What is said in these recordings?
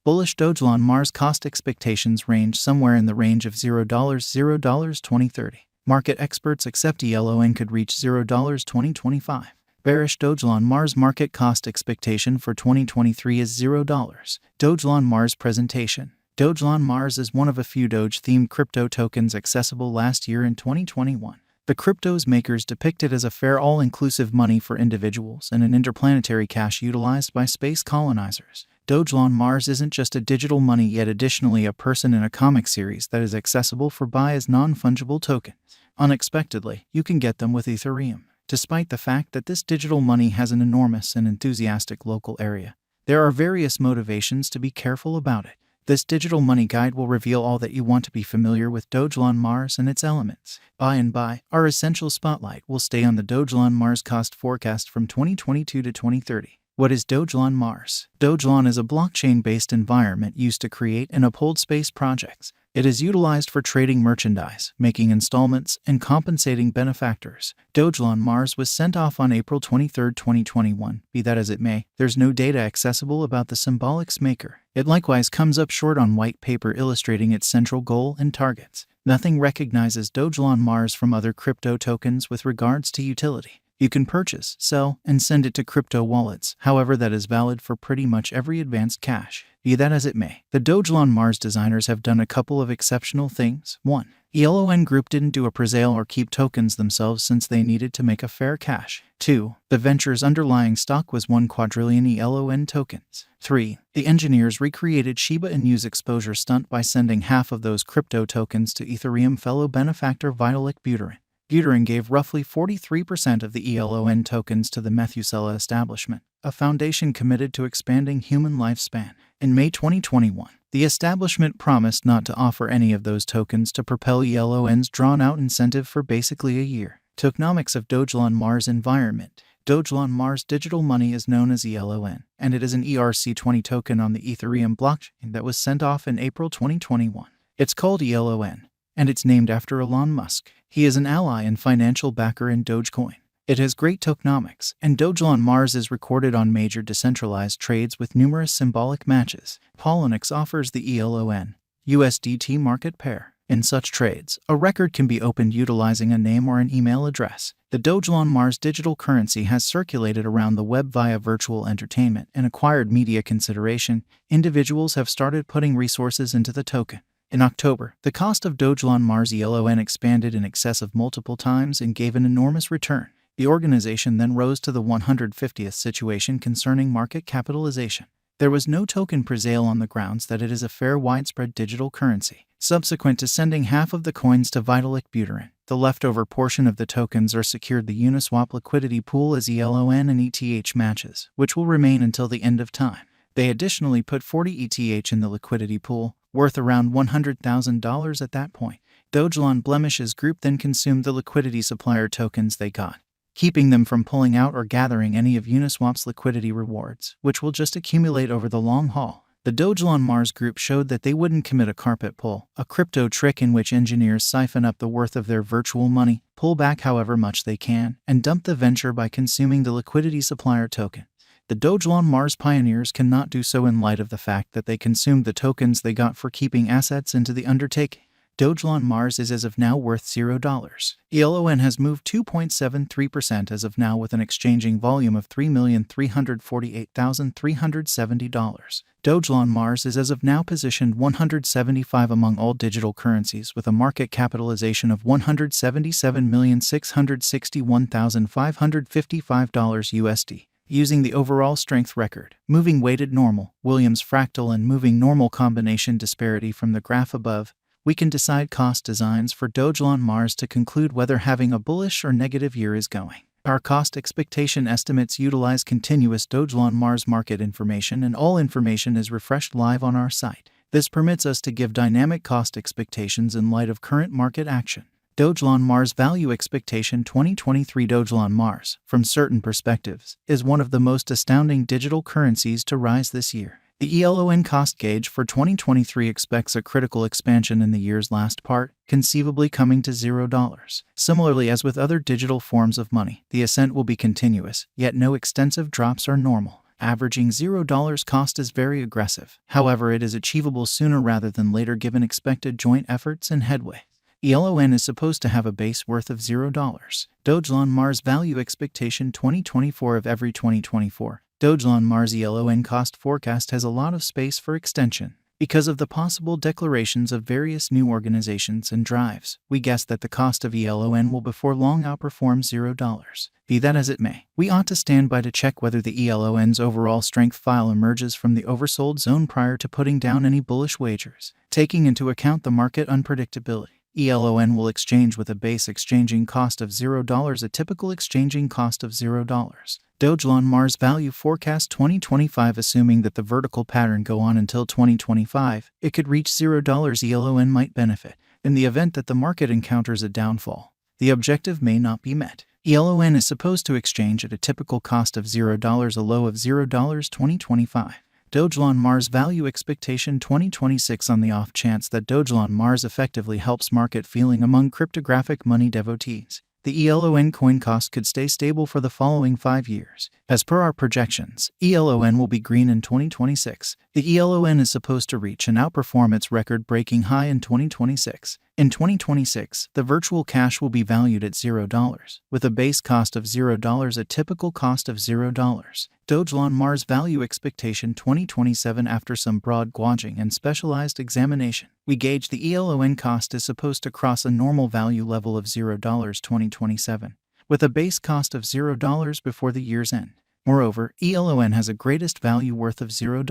Bullish Dogelon Mars cost expectations range somewhere in the range of $0 2030. Market experts accept elon could reach $0 2025. Bearish Dogelon Mars market cost expectation for 2023 is $0. Dogelon Mars presentation. Dogelon Mars is one of a few Doge-themed crypto tokens accessible last year in 2021. The crypto's makers depict it as a fair all-inclusive money for individuals and an interplanetary cash utilized by space colonizers. Dogelon Mars isn't just a digital money, yet additionally a person in a comic series that is accessible for buy as non-fungible tokens. Unexpectedly, you can get them with Ethereum. Despite the fact that this digital money has an enormous and enthusiastic local area, there are various motivations to be careful about it. This digital money guide will reveal all that you want to be familiar with Dogelon Mars and its elements. By and by, our essential spotlight will stay on the Dogelon Mars cost forecast from 2022 to 2030. What is Dogelon Mars? Dogelon is a blockchain-based environment used to create and uphold space projects. It is utilized for trading merchandise, making installments, and compensating benefactors. Dogelon Mars was sent off on April 23, 2021. Be that as it may, there's no data accessible about the symbolics maker. It likewise comes up short on white paper illustrating its central goal and targets. Nothing recognizes Dogelon Mars from other crypto tokens with regards to utility. You can purchase, sell, and send it to crypto wallets. However, that is valid for pretty much every advanced cash. Be that as it may, the Dogelon Mars designers have done a couple of exceptional things. 1. Elon Group didn't do a presale or keep tokens themselves since they needed to make a fair cash. 2. The venture's underlying stock was 1 quadrillion elon tokens. 3. The engineers recreated Shiba Inu's exposure stunt by sending half of those crypto tokens to Ethereum fellow benefactor Vitalik Buterin. Buterin gave roughly 43% of the elon tokens to the Methuselah establishment, a foundation committed to expanding human lifespan. In May 2021, the establishment promised not to offer any of those tokens to propel elon's drawn-out incentive for basically a year. Tokenomics of Dogelon Mars environment. Dogelon Mars digital money is known as elon, and it is an ERC20 token on the Ethereum blockchain that was sent off in April 2021. It's called elon, and it's named after Elon Musk. He is an ally and financial backer in Dogecoin. It has great tokenomics, and Dogelon Mars is recorded on major decentralized trades with numerous symbolic matches. Poloniex offers the elon USDT market pair. In such trades, a record can be opened utilizing a name or an email address. The Dogelon Mars digital currency has circulated around the web via virtual entertainment and acquired media consideration. Individuals have started putting resources into the token. In October, the cost of Dogelon Mars elon expanded in excess of multiple times and gave an enormous return. The organization then rose to the 150th situation concerning market capitalization. There was no token presale on the grounds that it is a fair widespread digital currency. Subsequent to sending half of the coins to Vitalik Buterin, the leftover portion of the tokens are secured the Uniswap liquidity pool as elon and ETH matches, which will remain until the end of time. They additionally put 40 ETH in the liquidity pool, worth around $100,000 at that point. Dogelon Blemishes Group then consumed the liquidity supplier tokens they got, keeping them from pulling out or gathering any of Uniswap's liquidity rewards, which will just accumulate over the long haul. The Dogelon Mars Group showed that they wouldn't commit a carpet pull, a crypto trick in which engineers siphon up the worth of their virtual money, pull back however much they can, and dump the venture by consuming the liquidity supplier token. The Dogelon Mars pioneers cannot do so in light of the fact that they consumed the tokens they got for keeping assets into the undertaking. Dogelon Mars is as of now worth $0. elon has moved 2.73% as of now with an exchanging volume of $3,348,370. Dogelon Mars is as of now positioned 175 among all digital currencies with a market capitalization of $177,661,555 USD. Using the overall strength record, moving weighted normal, Williams fractal and moving normal combination disparity from the graph above, we can decide cost designs for Dogelon Mars to conclude whether having a bullish or negative year is going. Our cost expectation estimates utilize continuous Dogelon Mars market information, and all information is refreshed live on our site. This permits us to give dynamic cost expectations in light of current market action. Dogelon Mars Value Expectation 2023. Dogelon Mars, from certain perspectives, is one of the most astounding digital currencies to rise this year. The elon cost gauge for 2023 expects a critical expansion in the year's last part, conceivably coming to $0. Similarly, as with other digital forms of money, the ascent will be continuous, yet no extensive drops are normal. Averaging $0 cost is very aggressive. However, it is achievable sooner rather than later given expected joint efforts and headway. ELON is supposed to have a base worth of $0. Dogelon Mars Value Expectation 2024 of every 2024. Dogelon Mars ELON cost forecast has a lot of space for extension. Because of the possible declarations of various new organizations and drives, we guess that the cost of ELON will before long outperform $0. Be that as it may, we ought to stand by to check whether the ELON's overall strength file emerges from the oversold zone prior to putting down any bullish wagers. Taking into account the market unpredictability, ELON will exchange with a base exchanging cost of $0, a typical exchanging cost of $0. Dogelon Mars Value Forecast 2025. Assuming that the vertical pattern go on until 2025, it could reach $0. ELON might benefit. In the event that the market encounters a downfall, the objective may not be met. ELON is supposed to exchange at a typical cost of $0, a low of $0. 2025. Dogelon Mars Value Expectation 2026. On the off chance that Dogelon Mars effectively helps market feeling among cryptographic money devotees, the ELON coin cost could stay stable for the following 5 years. As per our projections, ELON will be green in 2026. The ELON is supposed to reach and outperform its record-breaking high in 2026. In 2026, the virtual cash will be valued at $0, with a base cost of $0, a typical cost of $0. Dogelon Mars Value Expectation 2027. After some broad gauging and specialized examination, we gauge the ELON cost is supposed to cross a normal value level of $0 2027, with a base cost of $0 before the year's end. Moreover, ELON has a greatest value worth of $0.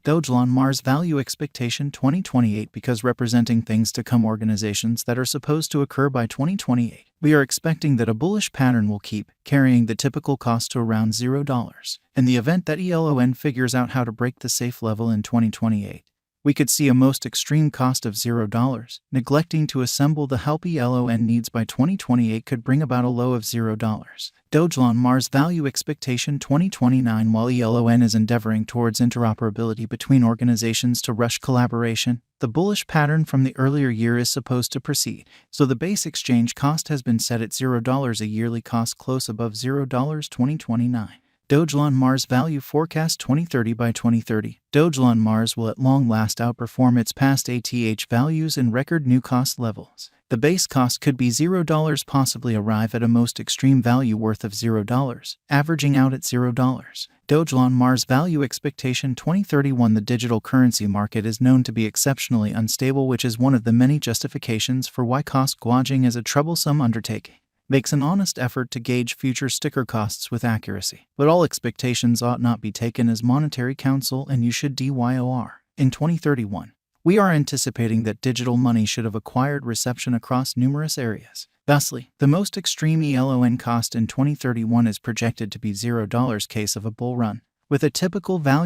Dogelon Mars Value Expectation 2028. Because representing things to come, organizations that are supposed to occur by 2028, we are expecting that a bullish pattern will keep carrying the typical cost to around $0. In the event that ELON figures out how to break the safe level in 2028, we could see a most extreme cost of $0. Neglecting to assemble the help ELON needs by 2028 could bring about a low of $0. Dogelon Mars Value Expectation 2029. While ELON is endeavoring towards interoperability between organizations to rush collaboration, the bullish pattern from the earlier year is supposed to proceed, so the base exchange cost has been set at $0, a yearly cost close above $0. 2029. Dogelon Mars Value Forecast 2030. By 2030, Dogelon Mars will at long last outperform its past ATH values and record new cost levels. The base cost could be $0, possibly arrive at a most extreme value worth of $0, averaging out at $0. Dogelon Mars Value Expectation 2031. The digital currency market is known to be exceptionally unstable, which is one of the many justifications for why cost gauging is a troublesome undertaking. Makes an honest effort to gauge future sticker costs with accuracy, but all expectations ought not be taken as monetary counsel, and you should DYOR. In 2031, we are anticipating that digital money should have acquired reception across numerous areas. Thusly, the most extreme ELON cost in 2031 is projected to be $0 case of a bull run, with a typical value